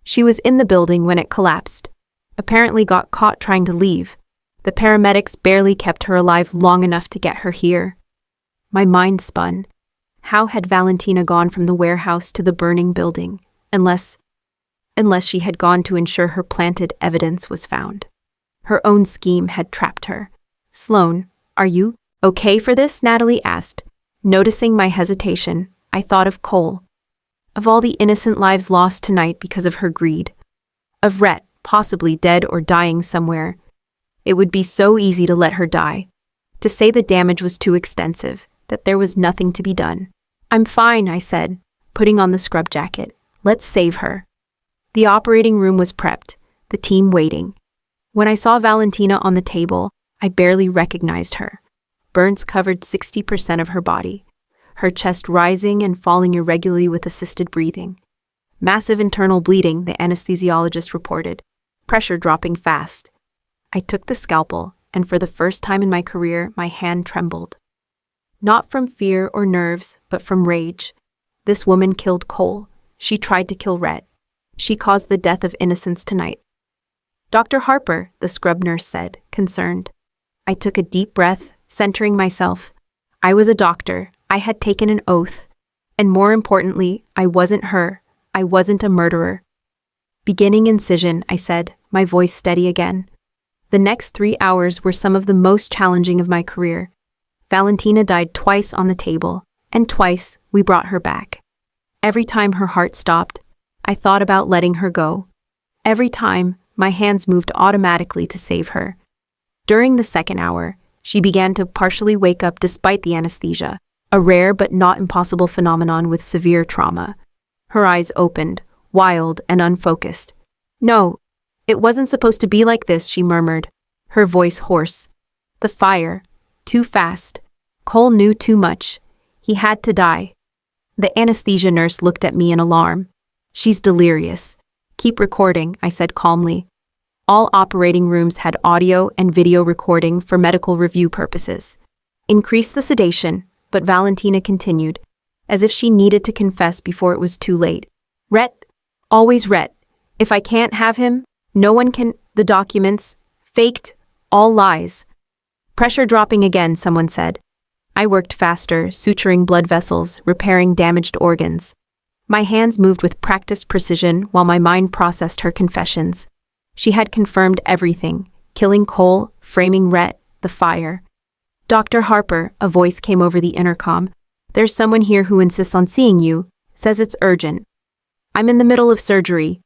She was in the building when it collapsed. Apparently got caught trying to leave. The paramedics barely kept her alive long enough to get her here. My mind spun. How had Valentina gone from the warehouse to the burning building, unless she had gone to ensure her planted evidence was found? Her own scheme had trapped her. Sloan, are you okay for this? Natalie asked. Noticing my hesitation, I thought of Cole. Of all the innocent lives lost tonight because of her greed. Of Rhett, possibly dead or dying somewhere. It would be so easy to let her die. To say the damage was too extensive, that there was nothing to be done. I'm fine, I said, putting on the scrub jacket. Let's save her. The operating room was prepped, the team waiting. When I saw Valentina on the table, I barely recognized her. Burns covered 60% of her body, her chest rising and falling irregularly with assisted breathing. Massive internal bleeding, the anesthesiologist reported, pressure dropping fast. I took the scalpel, and for the first time in my career, my hand trembled. Not from fear or nerves, but from rage. This woman killed Cole. She tried to kill Rhett. She caused the death of innocents tonight. Dr. Harper, the scrub nurse said, concerned. I took a deep breath, centering myself. I was a doctor. I had taken an oath. And more importantly, I wasn't her. I wasn't a murderer. Beginning incision, I said, my voice steady again. The next 3 hours were some of the most challenging of my career. Valentina died twice on the table, and twice we brought her back. Every time her heart stopped, I thought about letting her go. Every time, my hands moved automatically to save her. During the second hour, she began to partially wake up despite the anesthesia, a rare but not impossible phenomenon with severe trauma. Her eyes opened, wild and unfocused. "No, it wasn't supposed to be like this," she murmured, her voice hoarse. "The fire. Too fast. Cole knew too much. He had to die." The anesthesia nurse looked at me in alarm. "She's delirious. Keep recording," I said calmly. All operating rooms had audio and video recording for medical review purposes. Increase the sedation, but Valentina continued, as if she needed to confess before it was too late. "Rhett, always Rhett. If I can't have him, no one can. The documents, faked, all lies." "Pressure dropping again," someone said. I worked faster, suturing blood vessels, repairing damaged organs. My hands moved with practiced precision while my mind processed her confessions. She had confirmed everything: killing Cole, framing Rhett, the fire. "Dr. Harper," a voice came over the intercom. "There's someone here who insists on seeing you, says it's urgent." "I'm in the middle of surgery."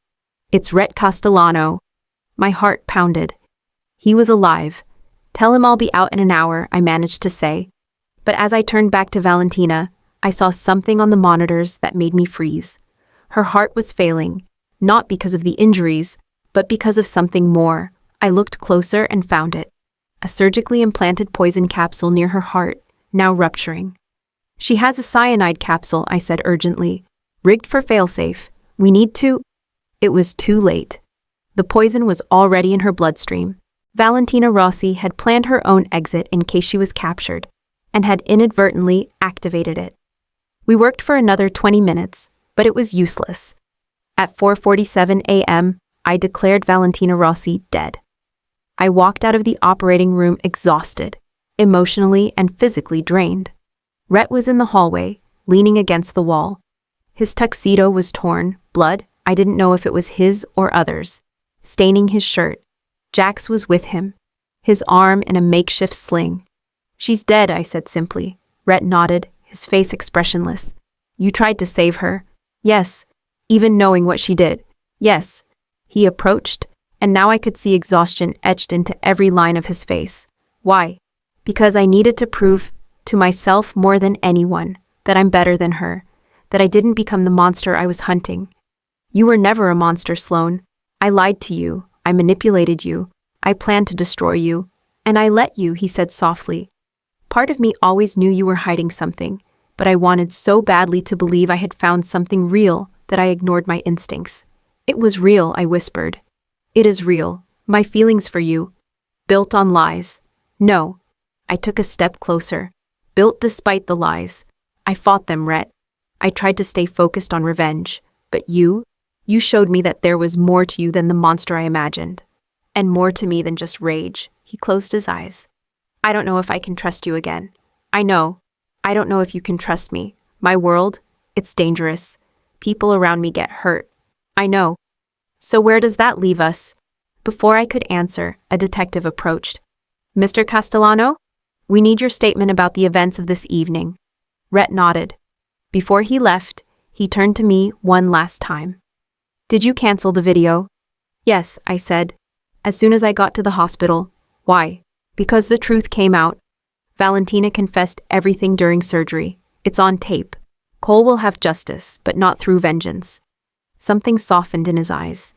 "It's Rhett Castellano." My heart pounded. He was alive. "Tell him I'll be out in an hour," I managed to say. But as I turned back to Valentina, I saw something on the monitors that made me freeze. Her heart was failing, not because of the injuries, but because of something more. I looked closer and found it. A surgically implanted poison capsule near her heart, now rupturing. "She has a cyanide capsule," I said urgently. "Rigged for failsafe. We need to—" It was too late. The poison was already in her bloodstream. Valentina Rossi had planned her own exit in case she was captured, and had inadvertently activated it. We worked for another 20 minutes, but it was useless. At 4:47 a.m., I declared Valentina Rossi dead. I walked out of the operating room exhausted, emotionally and physically drained. Rhett was in the hallway, leaning against the wall. His tuxedo was torn, blood, I didn't know if it was his or others, staining his shirt. Jax was with him, his arm in a makeshift sling. "She's dead," I said simply. Rhett nodded, his face expressionless. "You tried to save her." "Yes." "Even knowing what she did." "Yes." He approached, and now I could see exhaustion etched into every line of his face. "Why?" "Because I needed to prove, to myself more than anyone, that I'm better than her, that I didn't become the monster I was hunting." "You were never a monster, Sloane. I lied to you, I manipulated you, I planned to destroy you, and I let you," he said softly. "Part of me always knew you were hiding something, but I wanted so badly to believe I had found something real that I ignored my instincts." "It was real," I whispered. "It is real. My feelings for you. Built on lies." "No." I took a step closer. "Built despite the lies. I fought them, Rhett. I tried to stay focused on revenge. But you showed me that there was more to you than the monster I imagined. And more to me than just rage." He closed his eyes. "I don't know if I can trust you again. I know. I don't know if you can trust me. My world, it's dangerous. People around me get hurt. I know. So where does that leave us?" Before I could answer, a detective approached. "Mr. Castellano? We need your statement about the events of this evening." Rhett nodded. Before he left, he turned to me one last time. "Did you cancel the video?" "Yes," I said. "As soon as I got to the hospital." "Why?" "Because the truth came out. Valentina confessed everything during surgery. It's on tape. Cole will have justice, but not through vengeance." Something softened in his eyes.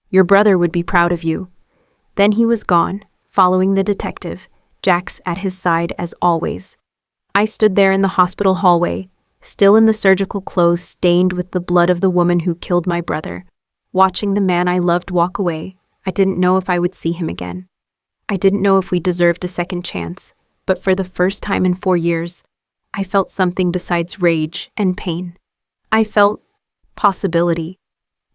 "Your brother would be proud of you." Then he was gone, following the detective, Jax at his side as always. I stood there in the hospital hallway, still in the surgical clothes stained with the blood of the woman who killed my brother. Watching the man I loved walk away, I didn't know if I would see him again. I didn't know if we deserved a second chance, but for the first time in 4 years, I felt something besides rage and pain. I felt possibility.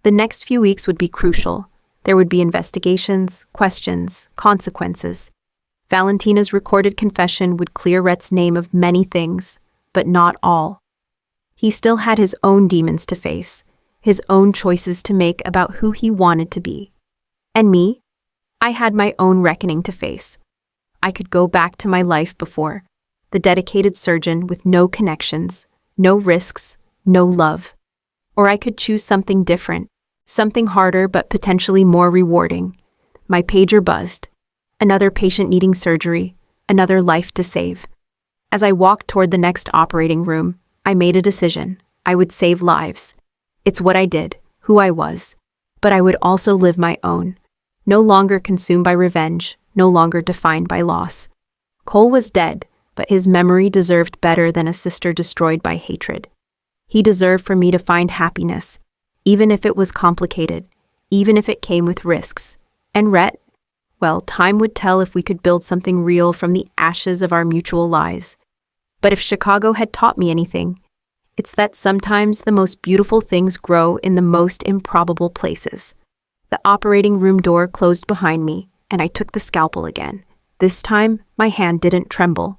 The next few weeks would be crucial. There would be investigations, questions, consequences. Valentina's recorded confession would clear Rhett's name of many things, but not all. He still had his own demons to face, his own choices to make about who he wanted to be. And me? I had my own reckoning to face. I could go back to my life before, the dedicated surgeon with no connections, no risks, no love. Or I could choose something different, something harder but potentially more rewarding. My pager buzzed. Another patient needing surgery, another life to save. As I walked toward the next operating room, I made a decision. I would save lives. It's what I did, who I was. But I would also live my own. No longer consumed by revenge, no longer defined by loss. Cole was dead, but his memory deserved better than a sister destroyed by hatred. He deserved for me to find happiness, even if it was complicated, even if it came with risks. And Rhett? Well, time would tell if we could build something real from the ashes of our mutual lies. But if Chicago had taught me anything, it's that sometimes the most beautiful things grow in the most improbable places. The operating room door closed behind me, and I took the scalpel again. This time, my hand didn't tremble.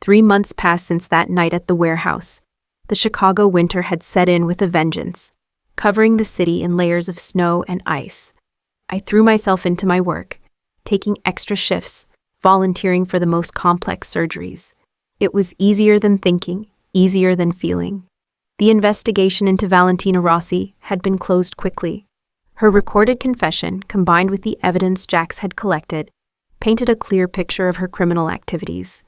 3 months passed since that night at the warehouse. The Chicago winter had set in with a vengeance, covering the city in layers of snow and ice. I threw myself into my work, taking extra shifts, volunteering for the most complex surgeries. It was easier than thinking, easier than feeling. The investigation into Valentina Rossi had been closed quickly. Her recorded confession, combined with the evidence Jax had collected, painted a clear picture of her criminal activities.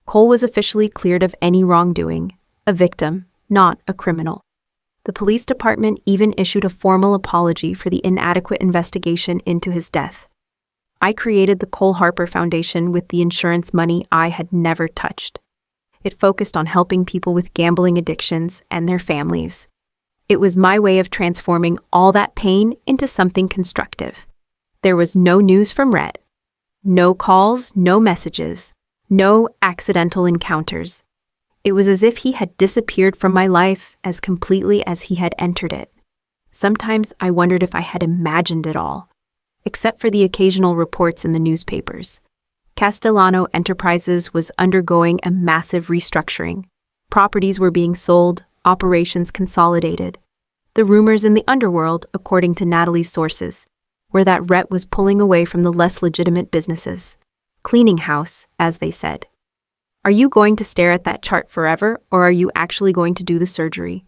Cole was officially cleared of any wrongdoing, a victim, not a criminal. The police department even issued a formal apology for the inadequate investigation into his death. I created the Cole Harper Foundation with the insurance money I had never touched. It focused on helping people with gambling addictions and their families. It was my way of transforming all that pain into something constructive. There was no news from Rhett. No calls, no messages, no accidental encounters. It was as if he had disappeared from my life as completely as he had entered it. Sometimes I wondered if I had imagined it all, except for the occasional reports in the newspapers. Castellano Enterprises was undergoing a massive restructuring. Properties were being sold, operations consolidated. The rumors in the underworld, according to Natalie's sources, were that Rhett was pulling away from the less legitimate businesses. Cleaning house, as they said. Are you going to stare at that chart forever, or are you actually going to do the surgery?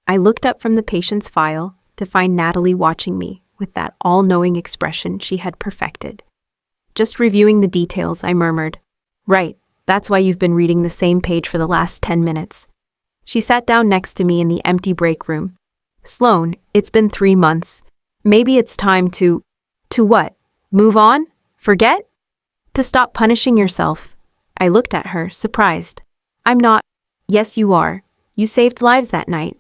I looked up from the patient's file to find Natalie watching me with that all-knowing expression she had perfected. Just reviewing the details, I murmured. Right, that's why you've been reading the same page for the last 10 minutes. She sat down next to me in the empty break room. Sloan, it's been 3 months. Maybe it's time to what? Move on? Forget? To stop punishing yourself. I looked at her, surprised. I'm not. Yes, you are. You saved lives that night.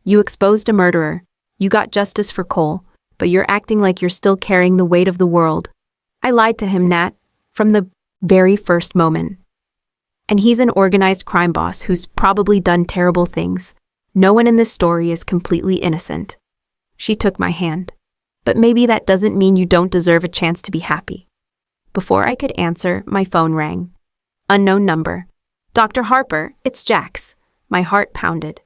You exposed a murderer. You got justice for Cole, but you're acting like you're still carrying the weight of the world. I lied to him, Nat, from the very first moment. And he's an organized crime boss who's probably done terrible things. No one in this story is completely innocent. She took my hand. But maybe that doesn't mean you don't deserve a chance to be happy. Before I could answer, my phone rang. Unknown number. Dr. Harper, it's Jax. My heart pounded.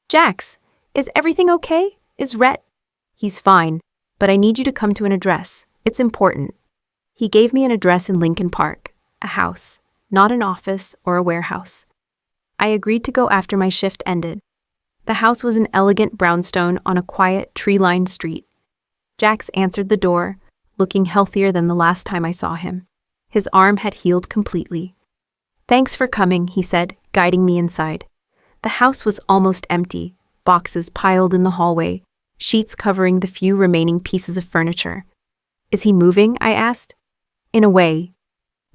Jax, is everything okay? Is Rhett? He's fine, but I need you to come to an address. It's important. He gave me an address in Lincoln Park, a house, not an office or a warehouse. I agreed to go after my shift ended. The house was an elegant brownstone on a quiet, tree-lined street. Jax answered the door, looking healthier than the last time I saw him. His arm had healed completely. Thanks for coming, he said, guiding me inside. The house was almost empty, boxes piled in the hallway, sheets covering the few remaining pieces of furniture. Is he moving? I asked. In a way.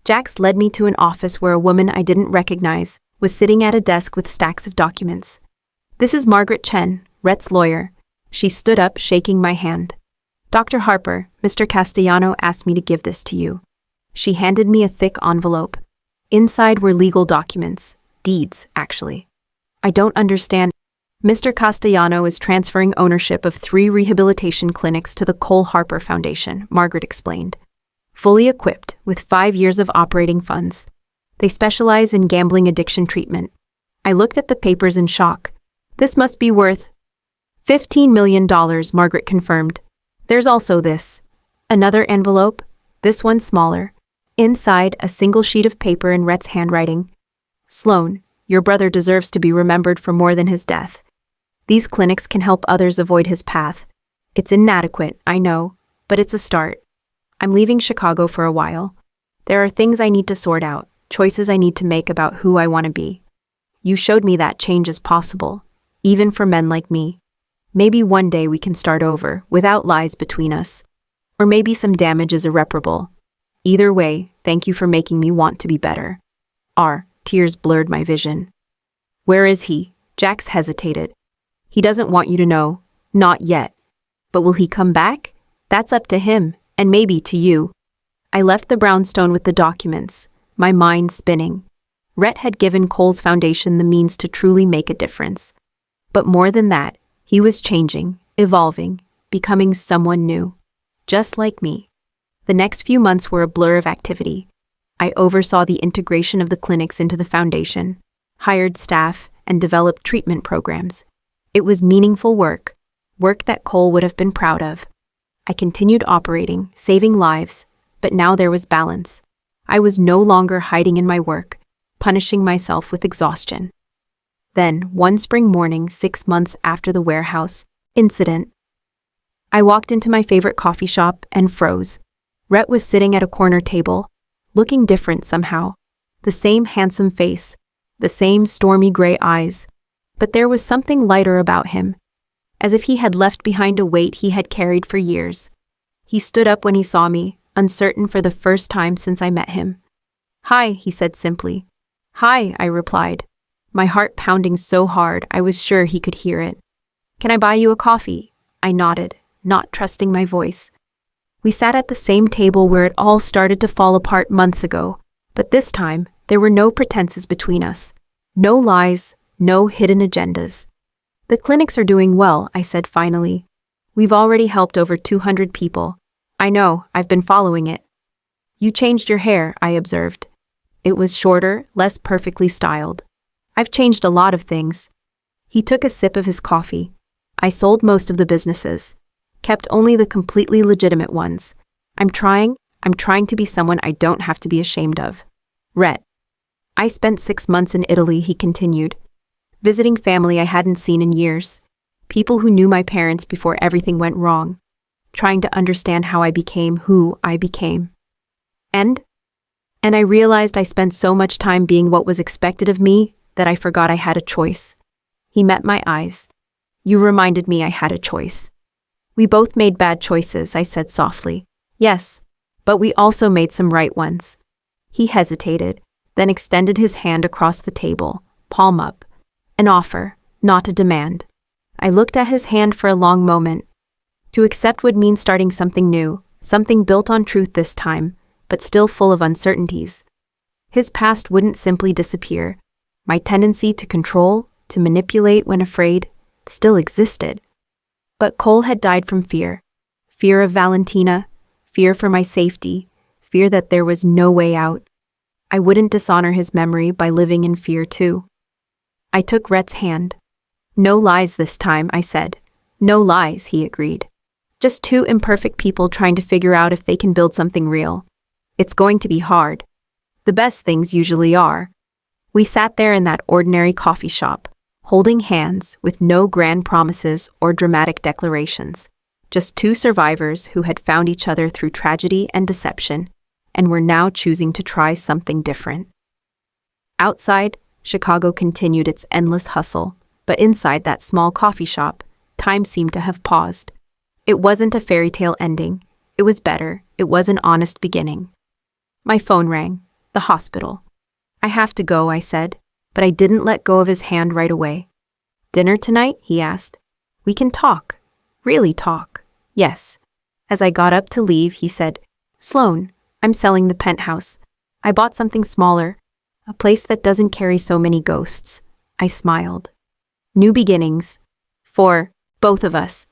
Jax led me to an office where a woman I didn't recognize was sitting at a desk with stacks of documents. This is Margaret Chen, Rhett's lawyer. She stood up, shaking my hand. Dr. Harper, Mr. Castellano asked me to give this to you. She handed me a thick envelope. Inside were legal documents, deeds, actually. I don't understand. Mr. Castellano is transferring ownership of 3 rehabilitation clinics to the Cole Harper Foundation, Margaret explained. Fully equipped, with 5 years of operating funds. They specialize in gambling addiction treatment. I looked at the papers in shock. This must be worth $15 million, Margaret confirmed. There's also this. Another envelope. This one smaller. Inside, a single sheet of paper in Rhett's handwriting. Sloan, your brother deserves to be remembered for more than his death. These clinics can help others avoid his path. It's inadequate, I know, but it's a start. I'm leaving Chicago for a while. There are things I need to sort out, choices I need to make about who I want to be. You showed me that change is possible, even for men like me. Maybe one day we can start over, without lies between us. Or maybe some damage is irreparable. Either way, thank you for making me want to be better. Tears blurred my vision. Where is he? Jax hesitated. He doesn't want you to know. Not yet. But will he come back? That's up to him, and maybe to you. I left the brownstone with the documents, my mind spinning. Rhett had given Cole's foundation the means to truly make a difference. But more than that, he was changing, evolving, becoming someone new. Just like me. The next few months were a blur of activity. I oversaw the integration of the clinics into the foundation, hired staff, and developed treatment programs. It was meaningful work that Cole would have been proud of. I continued operating, saving lives, but now there was balance. I was no longer hiding in my work, punishing myself with exhaustion. Then, one spring morning, 6 months after the warehouse incident, I walked into my favorite coffee shop and froze. Rhett was sitting at a corner table, looking different somehow. The same handsome face, the same stormy gray eyes, but there was something lighter about him, as if he had left behind a weight he had carried for years. He stood up when he saw me, uncertain for the first time since I met him. Hi, he said simply. Hi, I replied, my heart pounding so hard I was sure he could hear it. Can I buy you a coffee? I nodded, not trusting my voice. We sat at the same table where it all started to fall apart months ago, but this time, there were no pretenses between us. No lies, no hidden agendas. The clinics are doing well, I said finally. We've already helped over 200 people. I know, I've been following it. You changed your hair, I observed. It was shorter, less perfectly styled. I've changed a lot of things. He took a sip of his coffee. I sold most of the businesses. Kept only the completely legitimate ones. I'm trying to be someone I don't have to be ashamed of. Rhett. I spent 6 months in Italy, he continued. Visiting family I hadn't seen in years. People who knew my parents before everything went wrong. Trying to understand how I became who I became. And I realized I spent so much time being what was expected of me that I forgot I had a choice. He met my eyes. You reminded me I had a choice. We both made bad choices, I said softly. Yes, but we also made some right ones. He hesitated, then extended his hand across the table, palm up. An offer, not a demand. I looked at his hand for a long moment. To accept would mean starting something new, something built on truth this time, but still full of uncertainties. His past wouldn't simply disappear. My tendency to control, to manipulate when afraid, still existed. But Cole had died from fear. Fear of Valentina, fear for my safety, fear that there was no way out. I wouldn't dishonor his memory by living in fear too. I took Rhett's hand. No lies this time, I said. No lies, he agreed. Just two imperfect people trying to figure out if they can build something real. It's going to be hard. The best things usually are. We sat there in that ordinary coffee shop, holding hands with no grand promises or dramatic declarations. Just two survivors who had found each other through tragedy and deception, and were now choosing to try something different. Outside, Chicago continued its endless hustle, but inside that small coffee shop, time seemed to have paused. It wasn't a fairy tale ending. It was better. It was an honest beginning. My phone rang. The hospital. I have to go, I said, but I didn't let go of his hand right away. Dinner tonight? He asked. We can talk. Really talk. Yes. As I got up to leave, he said, Sloan, I'm selling the penthouse. I bought something smaller, a place that doesn't carry so many ghosts. I smiled. New beginnings. For both of us.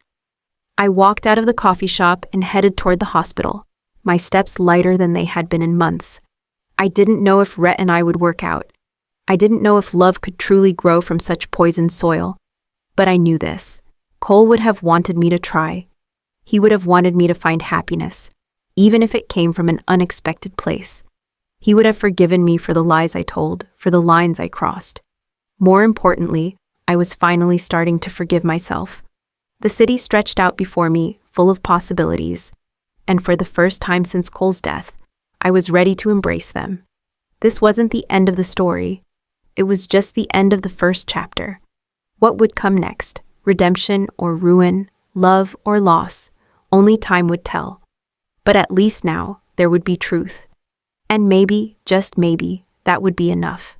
I walked out of the coffee shop and headed toward the hospital, my steps lighter than they had been in months. I didn't know if Rhett and I would work out. I didn't know if love could truly grow from such poisoned soil. But I knew this. Cole would have wanted me to try. He would have wanted me to find happiness. even if it came from an unexpected place. He would have forgiven me for the lies I told, for the lines I crossed. More importantly, I was finally starting to forgive myself. The city stretched out before me, full of possibilities, and for the first time since Cole's death, I was ready to embrace them. This wasn't the end of the story. It was just the end of the first chapter. What would come next? Redemption or ruin? Love or loss? Only time would tell. But at least now, there would be truth. And maybe, just maybe, that would be enough.